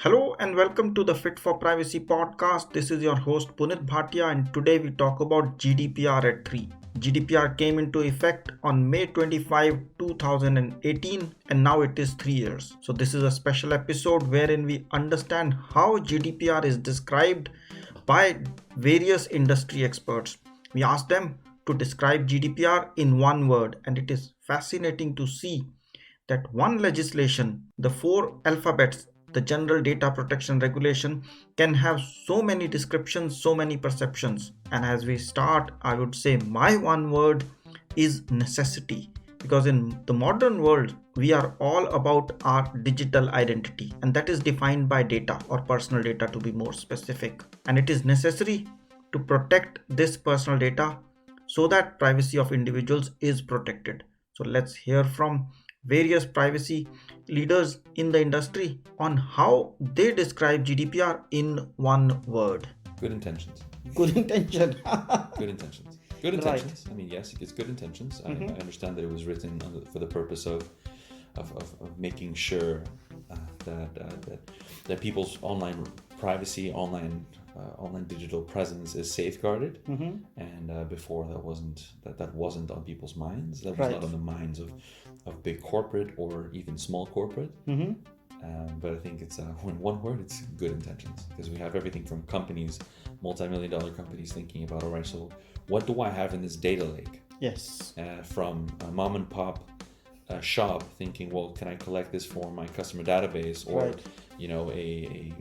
Hello and welcome to the FIT4Privacy Podcast. This is your host Punit Bhatia and today we talk about GDPR at 3. GDPR came into effect on May 25, 2018 and now it is 3 years. So this is a special episode wherein we understand how GDPR is described by various industry experts. We asked them to describe GDPR in one word and it is fascinating to see that one legislation, the 4 alphabets, the General Data Protection Regulation, can have so many descriptions, so many perceptions. And as we start, I would say my one word is necessity. Because in the modern world, we are all about our digital identity, and that is defined by data or personal data to be more specific. And it is necessary to protect this personal data so that privacy of individuals is protected. So let's hear from various privacy leaders in the industry on how they describe GDPR in one word. Good intentions. Good intention. Good intentions. Good intentions. Right. I mean, yes, it's good intentions. I understand that it was written for the purpose of making sure that people's online privacy, online digital presence is safeguarded. And before that wasn't on people's minds. That was not on the minds of big corporate or even small corporate. But I think it's in one word, it's good intentions, because we have everything from companies, multi-million-dollar companies thinking about, all right, so what do I have in this data lake? Yes. From a mom and pop shop thinking, well, can I collect this for my customer database? Or you know, a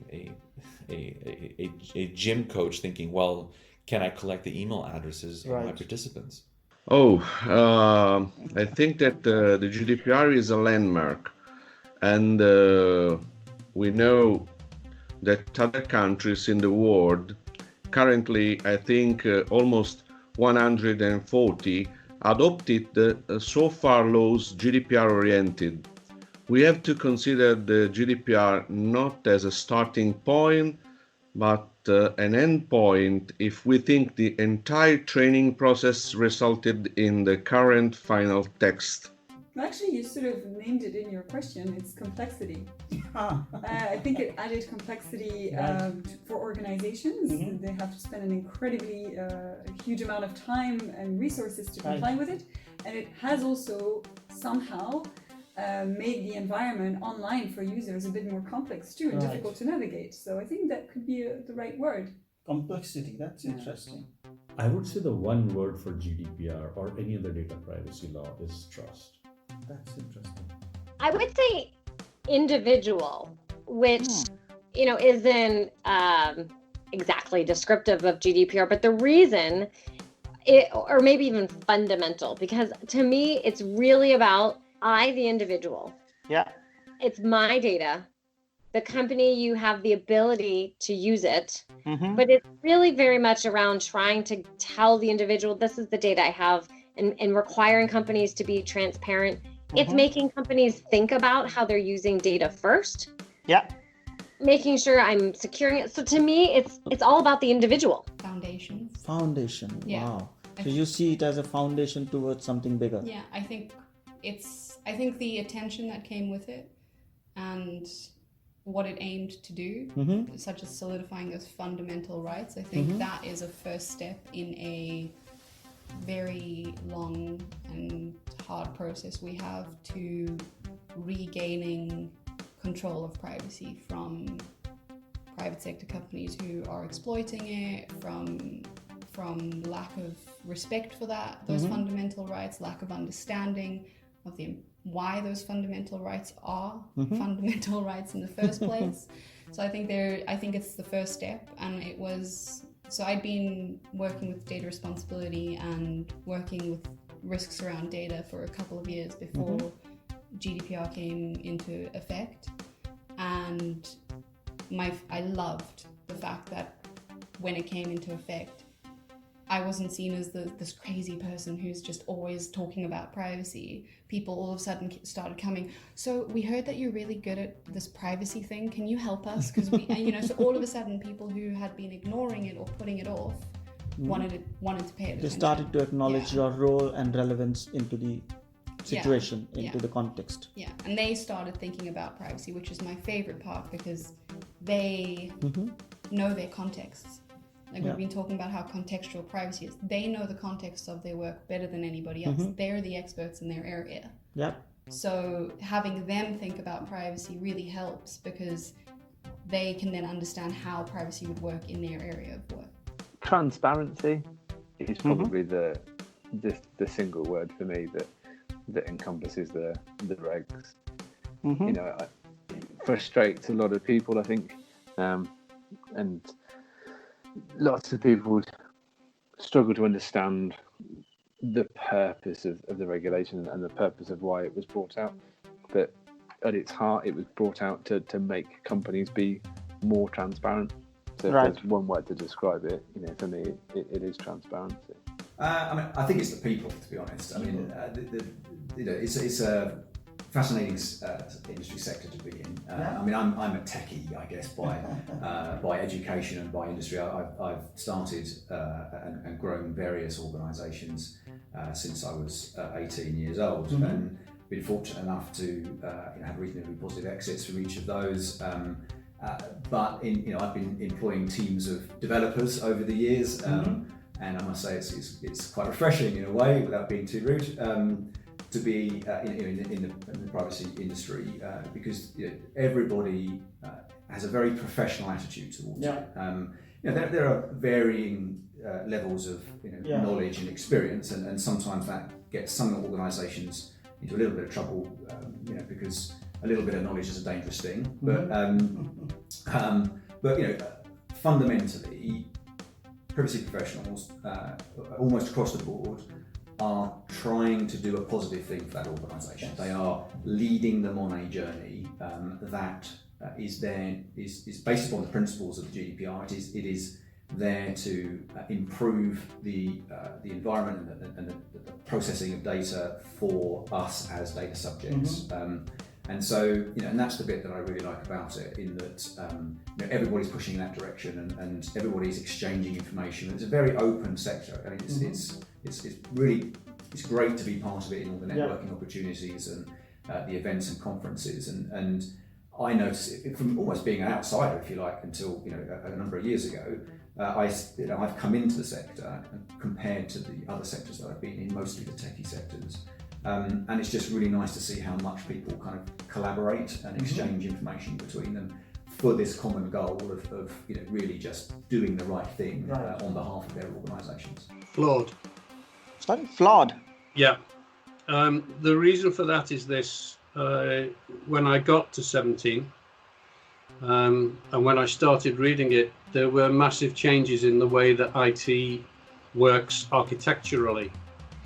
gym coach thinking, well, can I collect the email addresses of my participants? I think that the GDPR is a landmark, and we know that other countries in the world, currently I think almost 140, adopted so far laws GDPR oriented. We have to consider the GDPR not as a starting point, but an end point if we think the entire training process resulted in the current final text. Actually, you sort of named it in your question. It's complexity. I think it added complexity for organizations. They have to spend an incredibly huge amount of time and resources to comply with it. And it has also somehow made the environment online for users a bit more complex too and difficult to navigate. So I think that could be the right word. Complexity, that's interesting. I would say the one word for GDPR or any other data privacy law is trust. That's interesting. I would say individual, which, isn't exactly descriptive of GDPR, but the reason or maybe even fundamental, because to me, it's really about the individual. Yeah. It's my data. The company, you have the ability to use it, but it's really very much around trying to tell the individual, this is the data I have, and requiring companies to be transparent. It's making companies think about how they're using data first. Yeah. Making sure I'm securing it. So to me, it's all about the individual. Foundation. Yeah. Wow. So you see it as a foundation towards something bigger. Yeah, I think the attention that came with it and what it aimed to do, such as solidifying those fundamental rights, I think that is a first step in a very long and hard process we have to regaining control of privacy from private sector companies who are exploiting it, from lack of respect for those fundamental rights, lack of understanding of why those fundamental rights are fundamental rights in the first place. So I think it's the first step, and it was. So I'd been working with data responsibility and working with risks around data for a couple of years before GDPR came into effect, and I loved the fact that when it came into effect, I wasn't seen as this crazy person who's just always talking about privacy. People all of a sudden started coming. So we heard that you're really good at this privacy thing. Can you help us? Because so all of a sudden people who had been ignoring it or putting it off wanted to pay attention. They started to acknowledge your role and relevance into the situation, into the context. Yeah, and they started thinking about privacy, which is my favorite part, because they know their contexts. Like we've been talking about how contextual privacy is. They know the context of their work better than anybody else. They're the experts in their area. Yeah. So having them think about privacy really helps because they can then understand how privacy would work in their area of work. Transparency is probably the single word for me that encompasses the regs. You know, it frustrates a lot of people, I think, and lots of people struggle to understand the purpose of the regulation and the purpose of why it was brought out. But at its heart, it was brought out to make companies be more transparent. So if there's one word to describe it, you know, for me, it is transparency. I mean, I think it's the people, to be honest. I mean, you know, it's a fascinating industry sector to be in. I mean, I'm a techie, I guess, by education and by industry. I've started and grown various organisations since I was 18 years old, and been fortunate enough to have reasonably positive exits from each of those. But I've been employing teams of developers over the years, and I must say it's quite refreshing in a way, without being too rude, to be in the privacy industry because everybody has a very professional attitude towards it. There are varying levels of knowledge and experience, and sometimes that gets some organisations into a little bit of trouble, because a little bit of knowledge is a dangerous thing. But fundamentally, privacy professionals, almost across the board, are trying to do a positive thing for that organisation. They are leading them on a journey that is based upon the principles of the GDPR. It is there to improve the environment and the processing of data for us as data subjects. And so, and that's the bit that I really like about it, in that everybody's pushing in that direction and everybody's exchanging information. It's a very open sector. I mean, it's great to be part of it in all the networking opportunities and the events and conferences. And I notice it from almost being an outsider, if you like, until a number of years ago. I've come into the sector compared to the other sectors that I've been in, mostly the techie sectors. And it's just really nice to see how much people kind of collaborate and exchange information between them for this common goal of really just doing the right thing on behalf of their organisations. Flawed. Sorry? Flawed? Yeah. The reason for that is this. When I got to 17, and when I started reading it, there were massive changes in the way that IT works architecturally.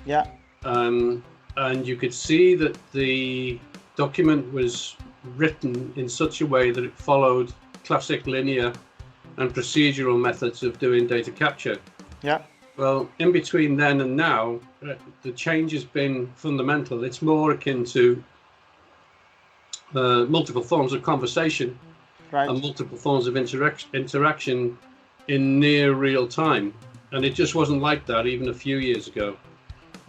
Yeah. And you could see that the document was written in such a way that it followed classic linear and procedural methods of doing data capture. Yeah. Well, in between then and now, the change has been fundamental. It's more akin to multiple forms of conversation and multiple forms of interaction in near real time. And it just wasn't like that even a few years ago.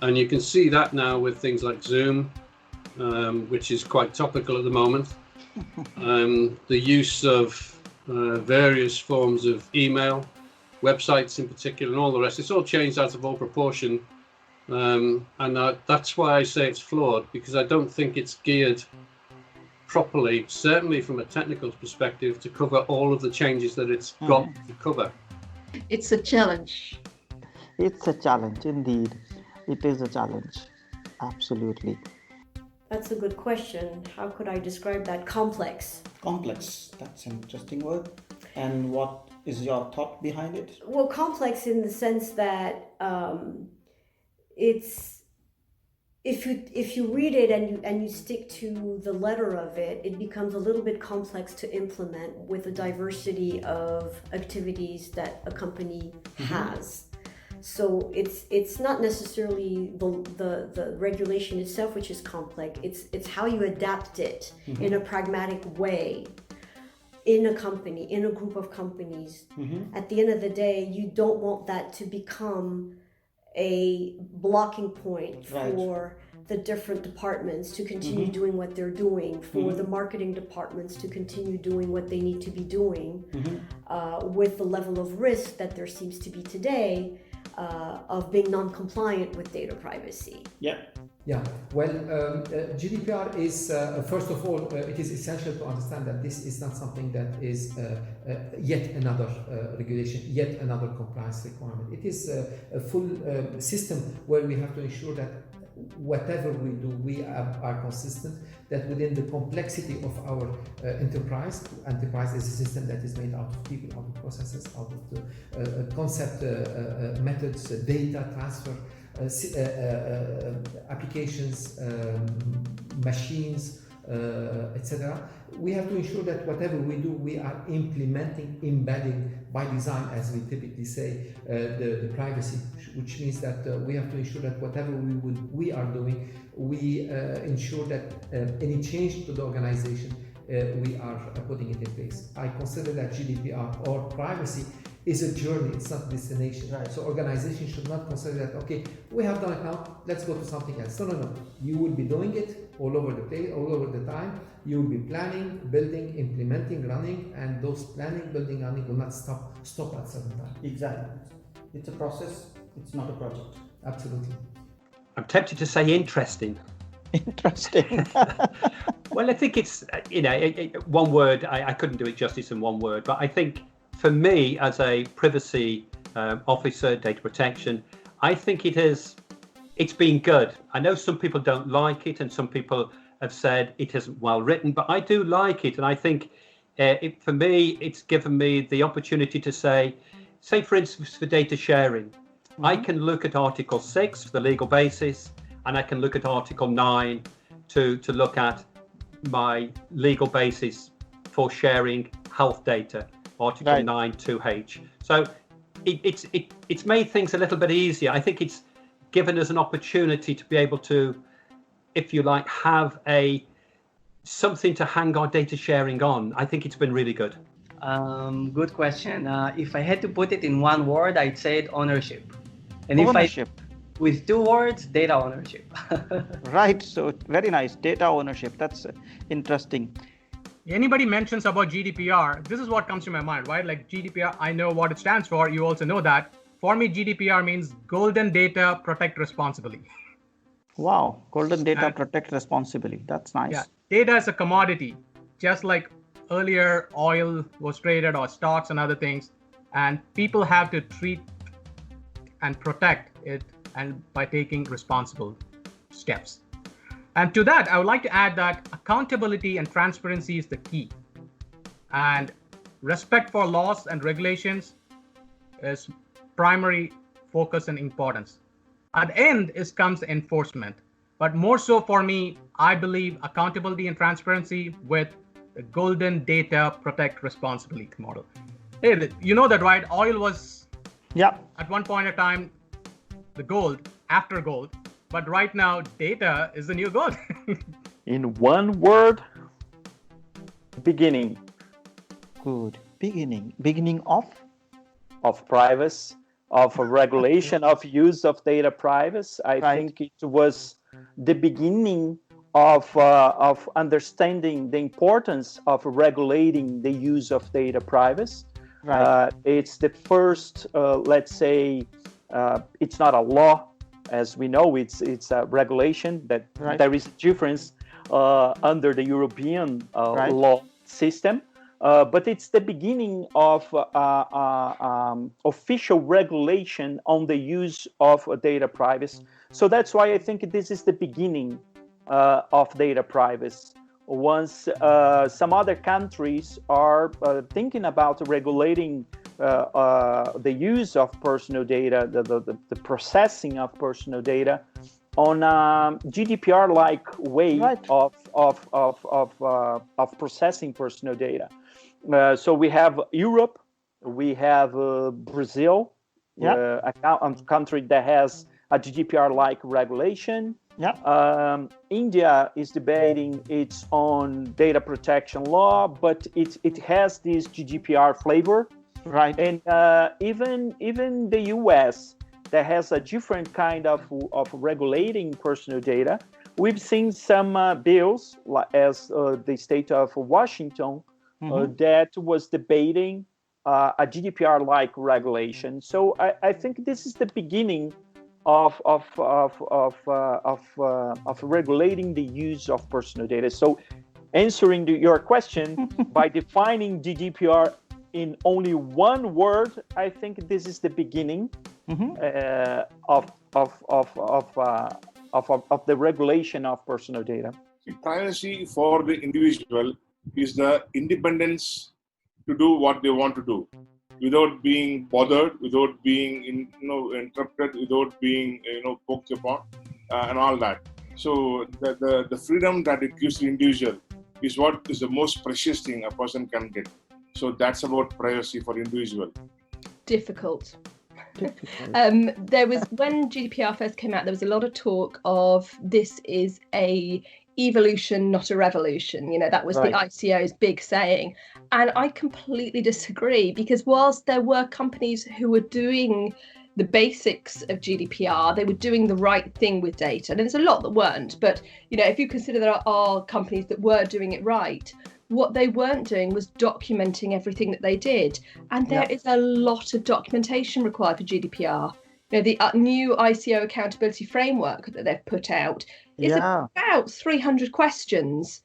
And you can see that now with things like Zoom, which is quite topical at the moment. The use of various forms of email, websites in particular, and all the rest. It's all changed out of all proportion. And that's why I say it's flawed, because I don't think it's geared properly, certainly from a technical perspective, to cover all of the changes that it's got to cover. It's a challenge. It's a challenge, indeed. It is a challenge. Absolutely. That's a good question. How could I describe that? Complex. Complex. That's an interesting word. And what is your thought behind it? Well, complex in the sense that it's if you read it and you stick to the letter of it, it becomes a little bit complex to implement with the diversity of activities that a company has. So it's not necessarily the regulation itself which is complex. It's how you adapt it in a pragmatic way in a company, in a group of companies. At the end of the day, you don't want that to become a blocking point for the different departments to continue doing what they're doing, for the marketing departments to continue doing what they need to be doing, with the level of risk that there seems to be today of being non-compliant with data privacy. Yeah, well, GDPR is, first of all, it is essential to understand that this is not something that is yet another regulation, yet another compliance requirement. It is a full system where we have to ensure that whatever we do, we are consistent, that within the complexity of our enterprise is a system that is made out of people, out of processes, out of the concept, methods, data transfer, applications, machines, etc. We have to ensure that whatever we do, we are implementing, embedding by design, as we typically say, the privacy, which means that we have to ensure that whatever we are doing, we ensure that any change to the organization, we are putting it in place. I consider that GDPR or privacy is a journey, it's not a destination. So organizations should not consider that, okay, we have done it now, let's go to something else. No. You will be doing it all over the place, all over the time. You will be planning, building, implementing, running, and those planning, building, running will not stop at certain time. Exactly. It's a process, it's not a project. Absolutely. I'm tempted to say interesting. Interesting. Well, I think it's, one word, I couldn't do it justice in one word, but I think for me, as a privacy officer, data protection, I think it's been good. I know some people don't like it, and some people have said it isn't well written, but I do like it. And I think for me, it's given me the opportunity to say for instance, for data sharing, I can look at Article 6 for the legal basis, and I can look at Article 9 to look at my legal basis for sharing health data. Article 9 2H. So it's made things a little bit easier. I think it's given us an opportunity to be able to, if you like, have something to hang our data sharing on. I think it's been really good. Good question. If I had to put it in one word, I'd say ownership. And ownership. With two words, data ownership. Right. So very nice. Data ownership. That's interesting. Anybody mentions about GDPR, this is what comes to my mind, right? Like GDPR, I know what it stands for. You also know that. For me, GDPR means Golden Data Protect Responsibly. Wow. Golden Data Protect Responsibly. That's nice. Yeah. Data is a commodity, just like earlier oil was traded or stocks and other things. And people have to treat and protect it and by taking responsible steps. And to that, I would like to add that accountability and transparency is the key. And respect for laws and regulations is primary focus and importance. At the end comes enforcement. But more so for me, I believe accountability and transparency with the Golden Data Protect Responsibly model. Hey, you know that, right? Oil was, at one point in time, the gold, after gold. But right now, data is the new gold. In one word, beginning. Good. Beginning. Beginning of? Of privacy, of regulation, of use of data privacy. I think it was the beginning of understanding the importance of regulating the use of data privacy. It's the first, let's say, it's not a law. As we know, it's a regulation that there is a difference under the European law system, but it's the beginning of official regulation on the use of data privacy. So that's why I think this is the beginning of data privacy. Once some other countries are thinking about regulating the use of personal data, the processing of personal data on a GDPR-like way of processing personal data. So we have Europe, we have Brazil, a country that has a GDPR-like regulation. India is debating its own data protection law, but it has this GDPR flavor. And even the US that has a different kind of regulating personal data. We've seen some bills, as the state of Washington, that was debating a GDPR-like regulation. So I think this is the beginning of regulating the use of personal data. So answering your question, by defining GDPR in only one word, I think this is the beginning of the regulation of personal data. Privacy for the individual is the independence to do what they want to do, without being bothered, without being interrupted, without being poked upon, and all that. So the freedom that it gives the individual is what is the most precious thing a person can get. So that's about privacy for individual. Difficult. There was, when GDPR first came out, there was a lot of talk of this is a evolution, not a revolution. That was right. The ICO's big saying. And I completely disagree, because whilst there were companies who were doing the basics of GDPR, they were doing the right thing with data. And there's a lot that weren't. But, if you consider there are companies that were doing it right, what they weren't doing was documenting everything that they did. And there is a lot of documentation required for GDPR. The new ICO accountability framework that they've put out is about 300 questions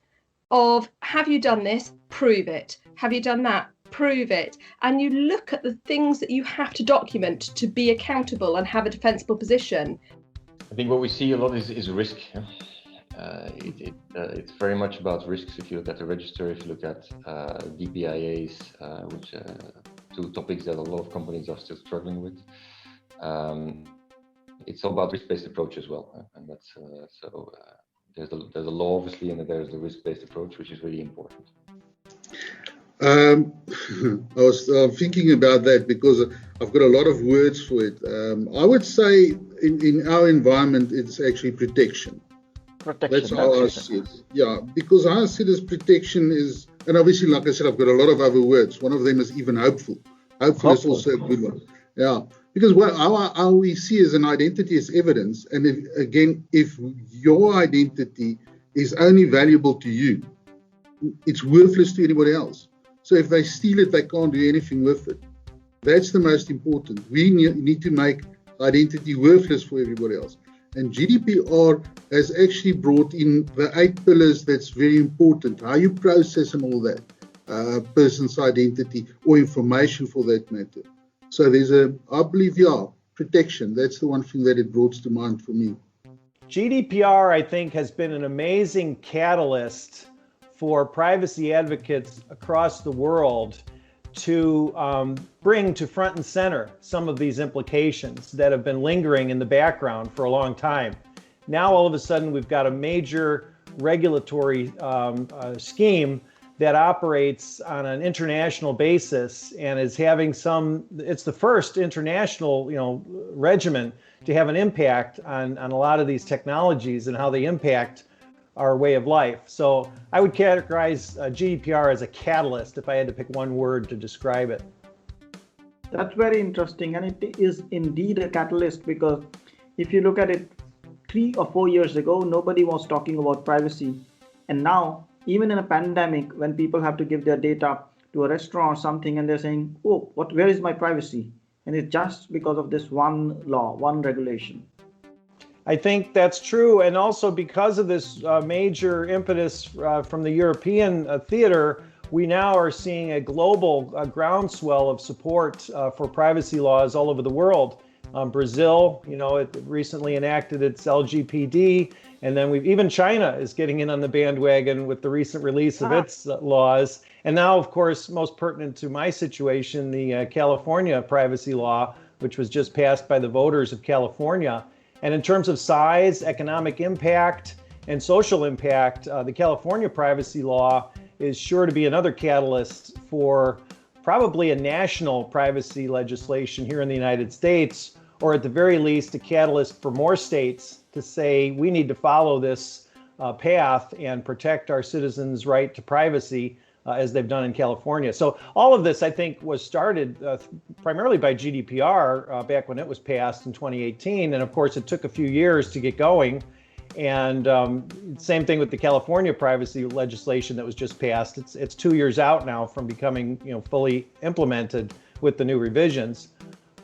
of, have you done this? Prove it. Have you done that? Prove it. And you look at the things that you have to document to be accountable and have a defensible position. I think what we see a lot is risk. It's very much about risks. If you look at the register, if you look at DPIAs, which two topics that a lot of companies are still struggling with. It's all about risk-based approach as well, and that's there's a law obviously, and there's the risk-based approach, which is really important. I was thinking about that because I've got a lot of words for it. I would say in our environment, it's actually protection. That's how I see it. Yeah, because I see this protection is, and obviously, like I said, I've got a lot of other words. One of them is even hopeful. Hopeful is also a good one. Yeah, because how we see as an identity is evidence. And if your identity is only valuable to you, it's worthless to anybody else. So if they steal it, they can't do anything with it. That's the most important. We need to make identity worthless for everybody else. And GDPR has actually brought in the 8 pillars that's very important. How you process and all that, person's identity or information for that matter. So there's I believe, protection. That's the one thing that it brought to mind for me. GDPR, I think, has been an amazing catalyst for privacy advocates across the world to bring to front and center some of these implications that have been lingering in the background for a long time. Now, all of a sudden, we've got a major regulatory scheme that operates on an international basis and is having it's the first international, regimen to have an impact on a lot of these technologies and how they impact our way of life. So I would categorize GDPR as a catalyst if I had to pick one word to describe it. That's very interesting, and it is indeed a catalyst, because if you look at it 3 or 4 years ago, nobody was talking about privacy. And now, even in a pandemic, when people have to give their data to a restaurant or something, and they're saying, oh, where is my privacy? And it's just because of this one law, one regulation. I think that's true. And also because of this major impetus from the European theater, we now are seeing a global groundswell of support for privacy laws all over the world. Brazil, it recently enacted its LGPD, and then even China is getting in on the bandwagon with the recent release of its laws. And now, of course, most pertinent to my situation, the California privacy law, which was just passed by the voters of California. And in terms of size, economic impact, and social impact, the California privacy law is sure to be another catalyst for probably a national privacy legislation here in the United States, or at the very least, a catalyst for more states to say we need to follow this path and protect our citizens' right to privacy as they've done in California. So all of this, I think, was started primarily by GDPR back when it was passed in 2018. And of course, it took a few years to get going. And same thing with the California privacy legislation that was just passed. It's 2 years out now from becoming fully implemented with the new revisions.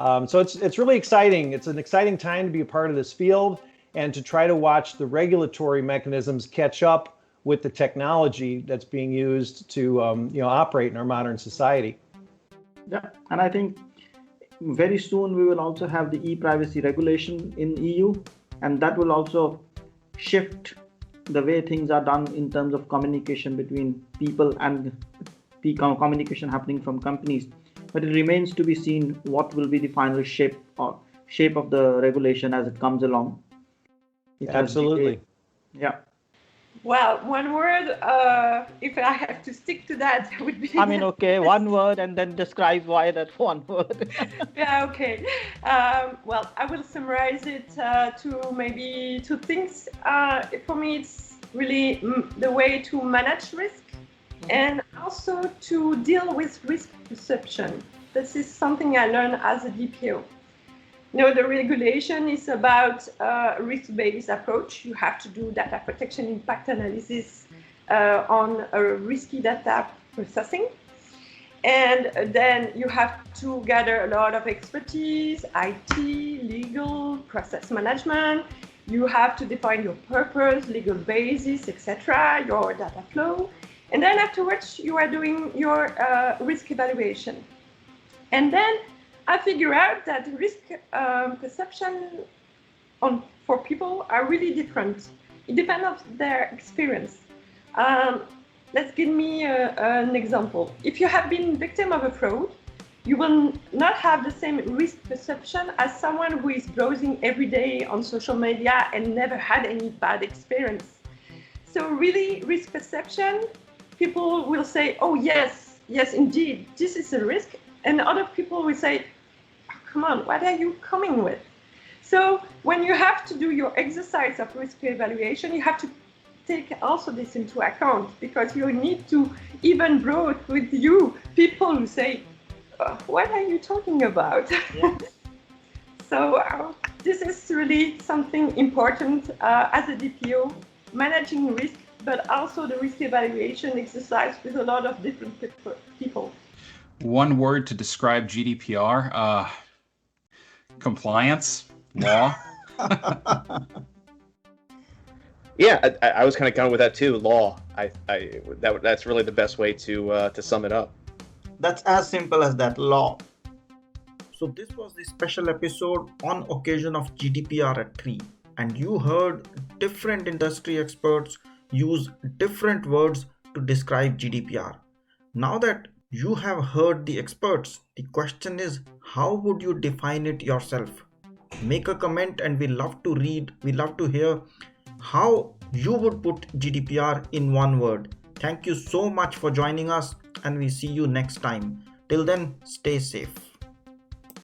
So it's really exciting. It's an exciting time to be a part of this field and to try to watch the regulatory mechanisms catch up with the technology that's being used to operate in our modern society. Yeah, and I think very soon we will also have the e-privacy regulation in EU, and that will also shift the way things are done in terms of communication between people and the communication happening from companies. But it remains to be seen what will be the final shape of the regulation as it comes along. Absolutely. Yeah. Well, one word, if I have to stick to that, would be... I mean, okay, one word and then describe why that one word. Yeah, okay. Well, I will summarize it to maybe two things. For me, it's really the way to manage risk and also to deal with risk perception. This is something I learned as a DPO. The regulation is about a risk-based approach. You have to do data protection impact analysis on a risky data processing. And then you have to gather a lot of expertise, IT, legal, process management. You have to define your purpose, legal basis, etc., your data flow. And then afterwards, you are doing your risk evaluation. And then I figure out that risk perception for people are really different. It depends on their experience. Let's give me an example. If you have been victim of a fraud, you will not have the same risk perception as someone who is browsing every day on social media and never had any bad experience. So really, risk perception, people will say, oh yes, indeed, this is a risk. And other people will say, oh, come on, what are you coming with? So when you have to do your exercise of risk evaluation, you have to take also this into account, because you need to even bring with you people who say, what are you talking about? Yeah. So this is really something important as a DPO, managing risk, but also the risk evaluation exercise with a lot of different people. One word to describe GDPR, compliance, law. Yeah, I was kind of going with that too, law. That's really the best way to sum it up. That's as simple as that, law. So this was the special episode on occasion of GDPR at 3, and you heard different industry experts use different words to describe GDPR. Now that you have heard the experts, the question is, how would you define it yourself? Make a comment and we love to read, we love to hear how you would put GDPR in one word. Thank you so much for joining us, and we see you next time. Till then, stay safe.